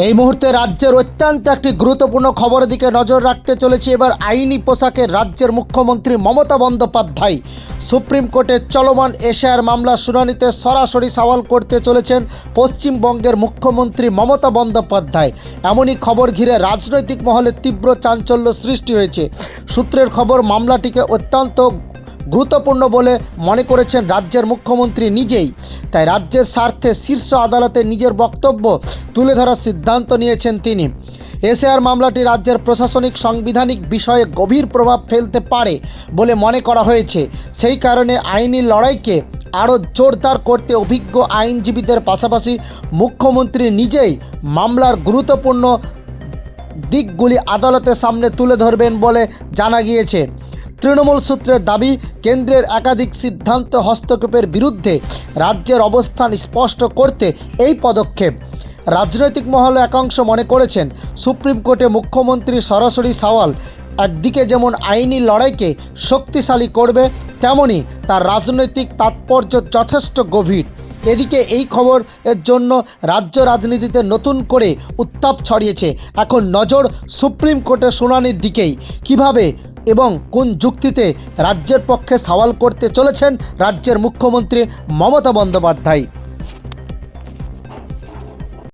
এই মুহূর্তে রাজ্যের অত্যন্ত একটি গুরুত্বপূর্ণ খবরের দিকে নজর রাখতে চলেছি। এবার আইনি পোশাকে রাজ্যের মুখ্যমন্ত্রী মমতা বন্দ্যোপাধ্যায় সুপ্রিম কোর্টে চলমান এশিয়ার মামলা শুনানিতে সরাসরি সওয়াল করতে চলেছেন পশ্চিমবঙ্গের মুখ্যমন্ত্রী মমতা বন্দ্যোপাধ্যায়। এমনই খবর ঘিরে রাজনৈতিক মহলে তীব্র চাঞ্চল্য সৃষ্টি হয়েছে। সূত্রের খবর, মামলাটিকে অত্যন্ত গুরুত্বপূর্ণ বলে মনে করেছেন রাজ্যের মুখ্যমন্ত্রী নিজেই। তাই রাজ্যের স্বার্থে শীর্ষ আদালতে নিজের বক্তব্য তুলে ধরার সিদ্ধান্ত নিয়েছেন তিনি। এসআইআর মামলাটি রাজ্যের প্রশাসনিক সাংবিধানিক বিষয়ে গভীর প্রভাব ফেলতে পারে বলে মনে করা হয়েছে। সেই কারণে আইনি লড়াইকে আরও জোরদার করতে অভিজ্ঞ আইনজীবীদের পাশাপাশি মুখ্যমন্ত্রী নিজেই মামলার গুরুত্বপূর্ণ দিকগুলি আদালতের সামনে তুলে ধরবেন বলে জানা গিয়েছে। তৃণমূল সূত্রের দাবি, কেন্দ্রের একাধিক সিদ্ধান্ত হস্তক্ষেপের বিরুদ্ধে রাজ্যের অবস্থান স্পষ্ট করতে এই পদক্ষেপ। রাজনৈতিক মহলে একাংশ মনে করেছেন, সুপ্রিম কোর্টে মুখ্যমন্ত্রী সরাসরি সওয়াল একদিকে যেমন আইনি লড়াইকে শক্তিশালী করবে, তেমনি তার রাজনৈতিক তাৎপর্য যথেষ্ট গভীর। এদিকে এই খবরের জন্য রাজ্য রাজনীতিতে নতুন করে উত্তাপ ছড়িয়েছে। এখন নজর সুপ্রিম কোর্টের শুনানির দিকেই। কিভাবে এবং কোন যুক্তিতে রাজ্যের পক্ষে সওয়াল করতে চলেছেন রাজ্যের মুখ্যমন্ত্রী মমতা বন্দ্যোপাধ্যায়।